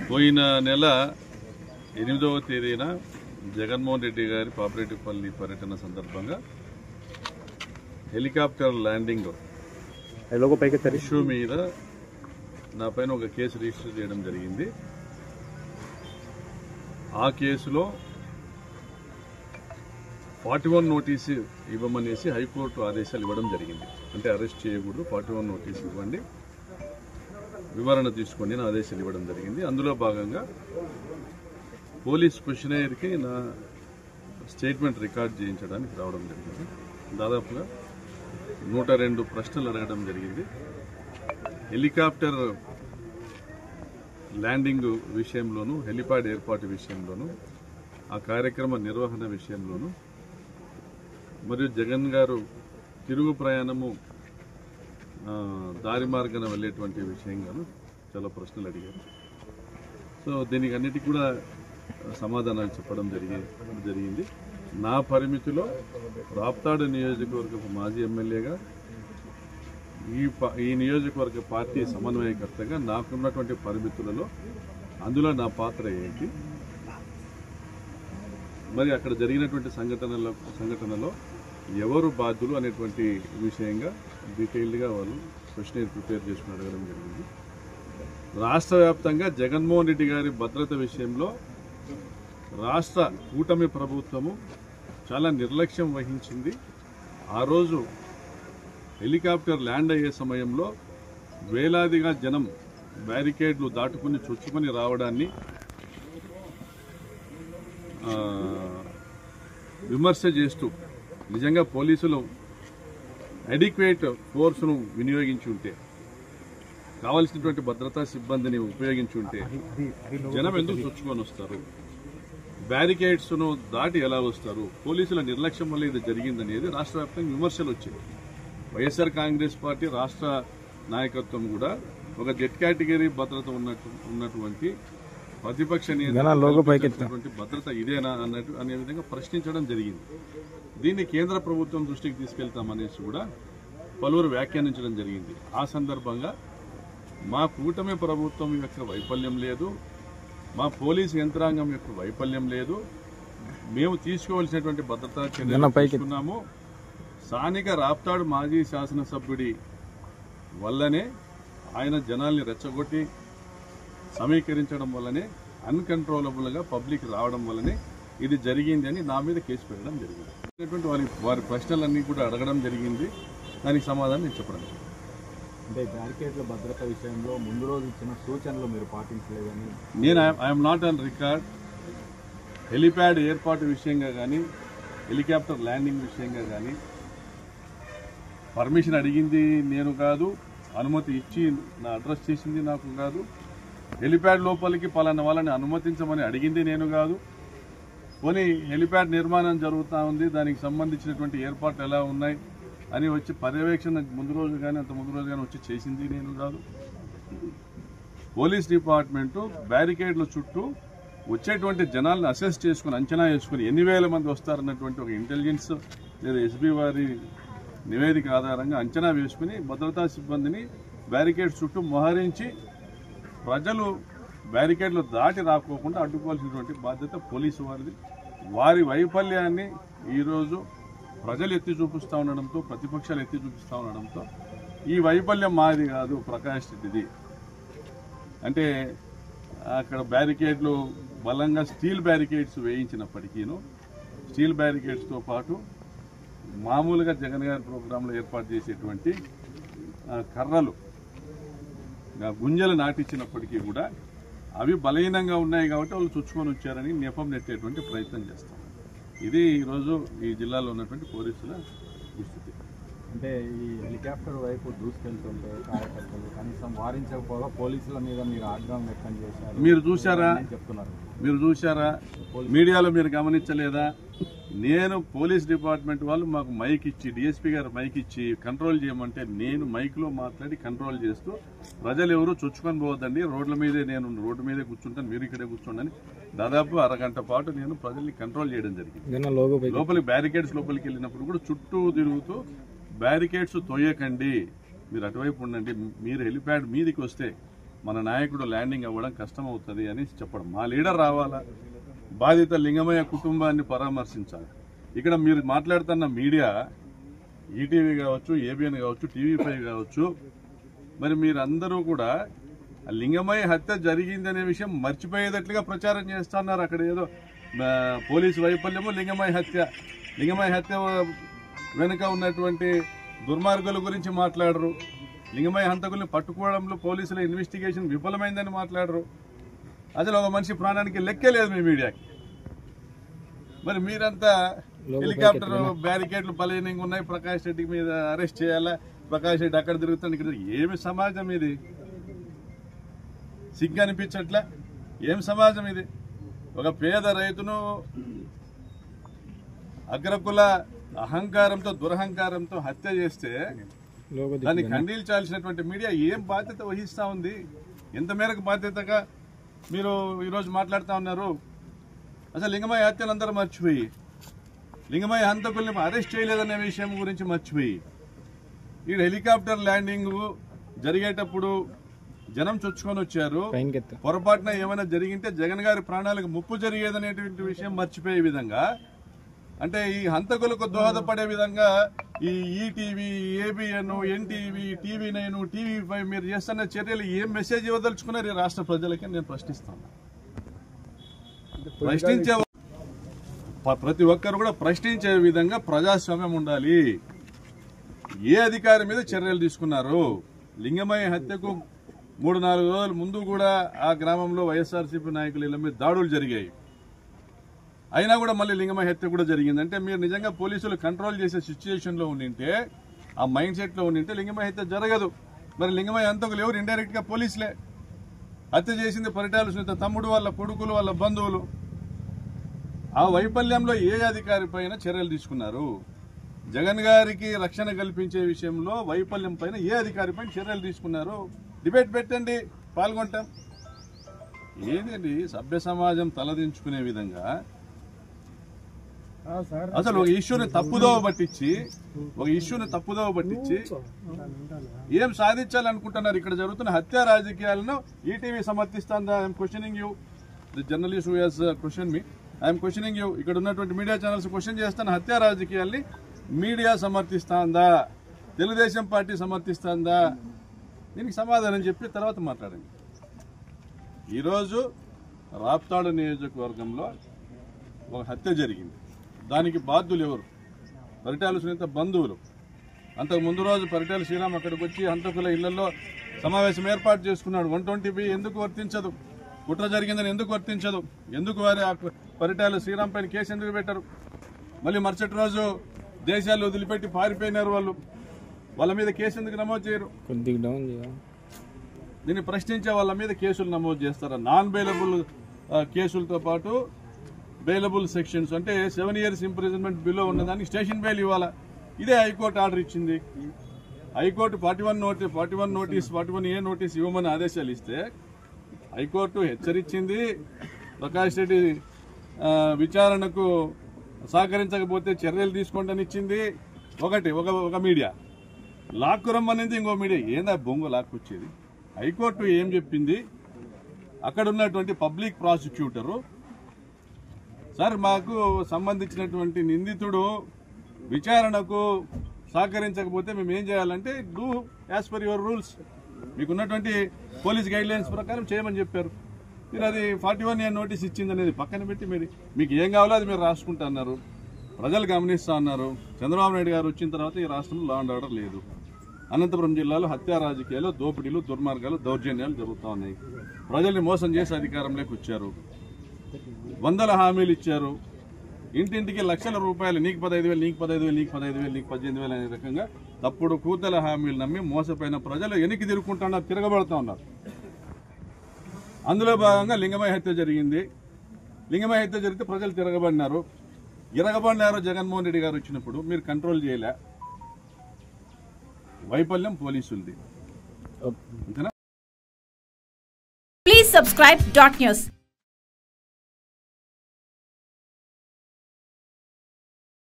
పోయిన నెల 8వ తేదీన జగన్మోహన్ రెడ్డి గారి పాపిరెడ్డిపల్లి పర్యటన సందర్భంగా హెలికాప్టర్ ల్యాండింగ్ ఇష్యూ మీద నా పైన ఒక కేసు రిజిస్టర్ చేయడం జరిగింది. ఆ కేసులో 41 నోటీసు ఇవ్వమనేసి హైకోర్టు ఆదేశాలు ఇవ్వడం జరిగింది. అంటే అరెస్ట్ చేయకూడదు, 41 నోటీసు ఇవ్వండి, వివరణ తీసుకోండి అని ఆదేశాలు ఇవ్వడం జరిగింది. అందులో భాగంగా పోలీస్ క్వశ్చనైర్కి నా స్టేట్మెంట్ రికార్డ్ చేయించడానికి రావడం జరిగింది. దాదాపుగా 102 ప్రశ్నలు అడగడం జరిగింది. హెలికాప్టర్ ల్యాండింగ్ విషయంలోనూ, హెలిప్యాడ్ ఏర్పాటు విషయంలోనూ, ఆ కార్యక్రమ నిర్వహణ విషయంలోనూ, మరియు జగన్ గారు తిరుగు ప్రయాణము దారి మార్గాన వెళ్ళేటువంటి విషయంగాను చాలా ప్రశ్నలు అడిగారు. సో దీనికి అన్నిటికీ కూడా సమాధానాలు చెప్పడం జరిగింది. నా పరిమితిలో రాప్తాడు నియోజకవర్గపు మాజీ ఎమ్మెల్యేగా, ఈ నియోజకవర్గ పార్టీ సమన్వయకర్తగా నాకున్నటువంటి పరిమితులలో అందులో నా పాత్ర ఏంటి, మరి అక్కడ జరిగినటువంటి సంఘటనలో ఎవరు బాధ్యులు అనేటువంటి విషయంగా డీటెయిల్డ్గా వాళ్ళు క్వశ్చనైర్ ప్రిపేర్ చేసుకుని అడగడం జరిగింది. రాష్ట్ర వ్యాప్తంగా జగన్మోహన్ రెడ్డి గారి భద్రత విషయంలో రాష్ట్ర కూటమి ప్రభుత్వము చాలా నిర్లక్ష్యం వహించింది. ఆ రోజు హెలికాప్టర్ ల్యాండ్ అయ్యే సమయంలో వేలాదిగా జనం బ్యారికేడ్లు దాటుకుని చొచ్చుకొని రావడాన్ని విమర్శ చేస్తూ, నిజంగా పోలీసులు అడిక్వేట్ ఫోర్స్ను వినియోగించి ఉంటే, కావలసినటువంటి భద్రతా సిబ్బందిని ఉపయోగించి ఉంటే జనం ఎందుకు చొచ్చుకొని వస్తారు, బ్యారికేడ్స్ను దాటి ఎలా వస్తారు, పోలీసుల నిర్లక్ష్యం వల్ల ఇది జరిగిందనేది రాష్ట్ర వ్యాప్తంగా విమర్శలు వచ్చాయి. వైఎస్ఆర్ కాంగ్రెస్ పార్టీ రాష్ట్ర నాయకత్వం కూడా ఒక జెడ్ కేటగిరీ భద్రత ఉన్నటువంటి ప్రతిపక్ష నేతటువంటి భద్రత ఇదేనా అనే విధంగా ప్రశ్నించడం జరిగింది. దీన్ని కేంద్ర ప్రభుత్వం దృష్టికి తీసుకెళ్తామనేసి కూడా పలువురు వ్యాఖ్యానించడం జరిగింది. ఆ సందర్భంగా మా కూటమి ప్రభుత్వం యొక్క వైఫల్యం లేదు, మా పోలీసు యంత్రాంగం యొక్క వైఫల్యం లేదు, మేము తీసుకోవాల్సినటువంటి భద్రతా చర్యలు తీసుకున్నాము. స్థానిక రాప్తాడు మాజీ శాసనసభ్యుడి వల్లనే, ఆయన జనాల్ని రెచ్చగొట్టి సమీకరించడం వల్లనే, అన్కంట్రోలబుల్గా పబ్లిక్ రావడం వల్లనే ఇది జరిగింది అని నా మీద కేసు పెట్టడం జరిగింది. వారి ప్రశ్నలన్నీ కూడా అడగడం జరిగింది. దానికి సమాధానం నేను చెప్పడం జరిగింది. అంటే బ్యారికేడ్ల భద్రత విషయంలో ముందు రోజు ఇచ్చిన సూచనలు మీరు పాటించలేదని నేను I'm not on record. Helipad ఏర్పాటు విషయంగా కానీ, హెలికాప్టర్ ల్యాండింగ్ విషయంగా కానీ పర్మిషన్ అడిగింది నేను కాదు, అనుమతి ఇచ్చి నా అడ్రస్ చేసింది నాకు కాదు, హెలిప్యాడ్ లోపలికి పలానా వాళ్ళని అనుమతించమని అడిగింది నేను కాదు, పోనీ హెలిప్యాడ్ నిర్మాణం జరుగుతూ ఉంది, దానికి సంబంధించినటువంటి ఏర్పాట్లు ఎలా ఉన్నాయి అని వచ్చి పర్యవేక్షణ ముందు రోజు కానీ అంత ముందు రోజు కానీ వచ్చి చేసింది నేను కాదు. పోలీస్ డిపార్ట్మెంటు బ్యారికేడ్ల చుట్టూ వచ్చేటువంటి జనాలను అసెస్ చేసుకుని, అంచనా వేసుకుని ఎన్ని వేల మంది వస్తారన్నటువంటి ఒక ఇంటెలిజెన్స్ లేదా ఎస్బీ వారి నివేదిక ఆధారంగా అంచనా వేసుకుని భద్రతా సిబ్బందిని బ్యారికేడ్ చుట్టూ మోహరించి ప్రజలు బ్యారికేడ్లు దాటి రాకోకుండా అడ్డుకోవాల్సినటువంటి బాధ్యత పోలీసు వారిది. వారి వైఫల్యాన్ని ఈరోజు ప్రజలు ఎత్తి చూపిస్తూ ఉండడంతో, ప్రతిపక్షాలు ఎత్తి చూపిస్తూ ఉండడంతో, ఈ వైఫల్యం మాది కాదు, ప్రకాష్ రెడ్డిది. అంటే అక్కడ బ్యారికేడ్లు బలంగా స్టీల్ బ్యారికేడ్స్ వేయించినప్పటికీను, స్టీల్ బ్యారికేడ్స్తో పాటు మామూలుగా జగన్ గారి ప్రోగ్రాంలో ఏర్పాటు చేసేటువంటి కర్రలు, గుంజలు నాటించినప్పటికీ కూడా అవి బలహీనంగా ఉన్నాయి కాబట్టి వాళ్ళు చుచ్చుకొని వచ్చారని నెపం నెట్టేటువంటి ప్రయత్నం చేస్తాం. ఇది ఈరోజు ఈ జిల్లాలో ఉన్నటువంటి పోలీసుల దుస్థితి. అంటే ఈ హెలికాప్టర్ వైపు దూసుకెళ్తుంటే కార్యకర్తలు కనీసం వారించకపోగా పోలీసుల మీద మీరు ఆగ్రహం వ్యక్తం చేశారు. మీరు చూశారా? మీడియాలో మీరు గమనించలేదా? నేను పోలీస్ డిపార్ట్మెంట్ వాళ్ళు మాకు మైక్ ఇచ్చి, డిఎస్పీ గారు మైక్ ఇచ్చి కంట్రోల్ చేయమంటే నేను మైక్లో మాట్లాడి కంట్రోల్ చేస్తూ, ప్రజలు ఎవరు చొచ్చుకొని పోవద్దండి, రోడ్ల మీదే, నేను రోడ్డు మీదే కూర్చుంటాను, మీరు ఇక్కడే కూర్చోండి, దాదాపు అరగంట పాటు నేను ప్రజల్ని కంట్రోల్ చేయడం జరిగింది. లోపలికి బ్యారికేడ్స్ లోపలికి వెళ్ళినప్పుడు కూడా చుట్టూ తిరుగుతూ బ్యారికేడ్స్ తోయకండి, మీరు అటువైపు ఉండండి, మీరు హెలిప్యాడ్ మీదికి వస్తే మన నాయకుడు ల్యాండింగ్ అవ్వడం కష్టం అవుతుంది అని చెప్పడం. మా లీడర్ రావాలా, బాధిత లింగమయ్య కుటుంబాన్ని పరామర్శించాలి. ఇక్కడ మీరు మాట్లాడుతున్న మీడియా ఈటీవీ కావచ్చు, ఏబిఎన్ కావచ్చు, టీవీ5 కావచ్చు, మరి మీరందరూ కూడా లింగమయ్య హత్య జరిగిందనే విషయం మర్చిపోయేటట్లుగా ప్రచారం చేస్తున్నారు. అక్కడ ఏదో పోలీసు వైఫల్యము, లింగమయ్య హత్య వెనుక ఉన్నటువంటి దుర్మార్గుల గురించి మాట్లాడరు. లింగమయ్య హంతకుల్ని పట్టుకోవడంలో పోలీసుల ఇన్వెస్టిగేషన్ విఫలమైందని మాట్లాడరు. అసలు ఒక మనిషి ప్రాణానికి లెక్కే లేదు మీ మీడియాకి. మరి మీరంతా హెలికాప్టర్ బ్యారికేడ్లు పలేనింగ్ ఉన్నాయి, ప్రకాష్ రెడ్డి మీద అరెస్ట్ చేయాలా, ప్రకాష్ రెడ్డి అక్కడ తిరుగుతాడు, ఇక్కడ ఏమి సమాజం ఇది? సిగ్గు అనిపించట్లే? ఏం సమాజం ఇది? ఒక పేద రైతును అగ్రకుల అహంకారంతో, దురహంకారంతో హత్య చేస్తే దాన్ని ఖండించాల్సినటువంటి మీడియా ఏం బాధ్యత వహిస్తా ఉంది? ఎంత మేరకు బాధ్యతగా మీరు ఈరోజు మాట్లాడుతూ ఉన్నారు? అసలు లింగమయ్య హత్యలు అందరూ మర్చిపోయి, లింగమయ్య హంతకుల్ని అరెస్ట్ చేయలేదనే విషయం గురించి మర్చిపోయి, ఈ హెలికాప్టర్ ల్యాండింగ్ జరిగేటప్పుడు జనం చొచ్చుకొని వచ్చారు, పొరపాటున ఏమైనా జరిగింటే జగన్ గారి ప్రాణాలకు ముప్పు జరిగేదనేటువంటి విషయం మర్చిపోయే విధంగా, అంటే ఈ హంతకులకు దోహదపడే విధంగా ఈ ETV, ABN, NTV, TV9, TV5 మీరు చేస్తున్న చర్యలు ఏం మెసేజ్ ఇవ్వదలుచుకున్నారు ఈ రాష్ట్ర ప్రజలకి నేను ప్రశ్నిస్తాను. ప్రశ్నించే ప్రతి ఒక్కరు కూడా ప్రశ్నించే విధంగా ప్రజాస్వామ్యం ఉండాలి. ఏ అధికారి మీద చర్యలు తీసుకున్నారు? లింగమయ్య హత్యకు 3-4 రోజుల ముందు కూడా ఆ గ్రామంలో వైఎస్ఆర్సీపీ నాయకుల ఇళ్ల మీద దాడులు జరిగాయి. అయినా కూడా మళ్ళీ లింగమయ్య హత్య కూడా జరిగింది. అంటే మీరు నిజంగా పోలీసులు కంట్రోల్ చేసే సిచ్యువేషన్లో ఉండింటే, ఆ మైండ్ సెట్లో ఉండింటే లింగమయ్య హత్య జరగదు. మరి లింగమయ్య హంతకులు ఎవరు? ఇండైరెక్ట్ గా పోలీసులే. హత్య చేసింది పరిటాల సునీత తమ్ముడు, వాళ్ళ కొడుకులు, వాళ్ళ బంధువులు. ఆ వైఫల్యంలో ఏ అధికారి పైన చర్యలు తీసుకున్నారు? జగన్ గారికి రక్షణ కల్పించే విషయంలో వైఫల్యం పైన ఏ అధికారి పైన చర్యలు తీసుకున్నారు? డిబేట్ పెట్టండి, పాల్గొంటాం. ఏంటండి సభ్య సమాజం తలదించుకునే విధంగా అసలు ఒక ఇష్యూని తప్పుదోవ పట్టించి ఏం సాధించాలనుకుంటున్నారు? ఇక్కడ జరుగుతున్న హత్య రాజకీయాలను ఈటీవీ సమర్థిస్తుందా? I'm questioning you, the journalist who has question me, I'm questioning you. ఇక్కడ ఉన్నటువంటి మీడియా ఛానల్స్ క్వశ్చన్ చేస్తున్న హత్య రాజకీయాల్ని మీడియా సమర్థిస్తుందా? తెలుగుదేశం పార్టీ సమర్థిస్తుందా? దీనికి సమాధానం చెప్పి తర్వాత మాట్లాడండి. ఈరోజు రాప్తాడు నియోజకవర్గంలో ఒక హత్య జరిగింది. దానికి బాధ్యులు ఎవరు? పరిటాల సునీత బంధువులు. అంతకు ముందు రోజు పరిటాల శ్రీరామ్ అక్కడికి వచ్చి హంతకుల ఇళ్లలో సమావేశం ఏర్పాటు చేసుకున్నాడు. 120B ఎందుకు వర్తించదు? కుట్ర జరిగిందని ఎందుకు వర్తించదు? ఎందుకు వారి పరిటాల శ్రీరామ్ పైన కేసు ఎందుకు పెట్టారు? మళ్ళీ మరుసటి రోజు దేశాలు వదిలిపెట్టి పారిపోయినారు వాళ్ళు, వాళ్ళ మీద కేసు ఎందుకు నమోదు చేయరు? దీన్ని ప్రశ్నించే వాళ్ళ మీద కేసులు నమోదు చేస్తారా? నాన్ బెయిలబుల్ కేసులతో పాటు బెయిలబుల్ సెక్షన్స్, అంటే 7 years ఇంప్రిజన్మెంట్ బిలో ఉన్నదానికి స్టేషన్ బెయిల్ ఇవ్వాలా? ఇదే హైకోర్టు ఆర్డర్ ఇచ్చింది. హైకోర్టు 41A నోటీస్ ఇవ్వమని ఆదేశాలు ఇస్తే హైకోర్టు హెచ్చరించింది. ప్రకాష్ రెడ్డి విచారణకు సహకరించకపోతే చర్యలు తీసుకోండి ఇచ్చింది. ఒక మీడియా లాక్కు రమ్మనింది, ఇంకో మీడియా ఏందా బొంగు లాక్కొచ్చేది? హైకోర్టు ఏం చెప్పింది? అక్కడ ఉన్నటువంటి పబ్లిక్ ప్రాసిక్యూటరు, సార్ మాకు సంబంధించినటువంటి నిందితుడు విచారణకు సహకరించకపోతే మేము ఏం చేయాలంటే do as per your rules, మీకున్నటువంటి పోలీస్ గైడ్ లైన్స్ ప్రకారం చేయమని చెప్పారు. మీరు అది 41A నోటీస్ ఇచ్చింది అనేది పక్కన పెట్టి మీకు ఏం కావాలో అది మీరు రాసుకుంటా అన్నారు. ప్రజలు గమనిస్తా అన్నారు. చంద్రబాబు నాయుడు గారు వచ్చిన తర్వాత ఈ రాష్ట్రంలో లా అండ్ ఆర్డర్ లేదు. అనంతపురం జిల్లాలో హత్యా రాజకీయాలు, దోపిడీలు, దుర్మార్గాలు, దౌర్జన్యాలు జరుగుతూ ఉన్నాయి. ప్రజల్ని మోసం చేసి అధికారంలోకి వచ్చారు. 100 హామీలు ఇచ్చారు. ఇంటింటికి లక్షల రూపాయలు, నీకు 15,000, నీకు 15,000, నీకు 15,000, నీకు 18,000 అనే రకంగా తప్పుడు కూతల హామీలు నమ్మి మోసపోయిన ప్రజలు వెనక్కి తిరుగుకుంటున్నారు, తిరగబడుతూ ఉన్నారు. అందులో భాగంగా లింగమయ్య హత్య జరిగింది. లింగమయ్య హత్య జరిగితే ప్రజలు తిరగబడినారు. జగన్మోహన్ రెడ్డి గారు వచ్చినప్పుడు మీరు కంట్రోల్ చేయలే. వైఫల్యం పోలీసులది. Please subscribe .news.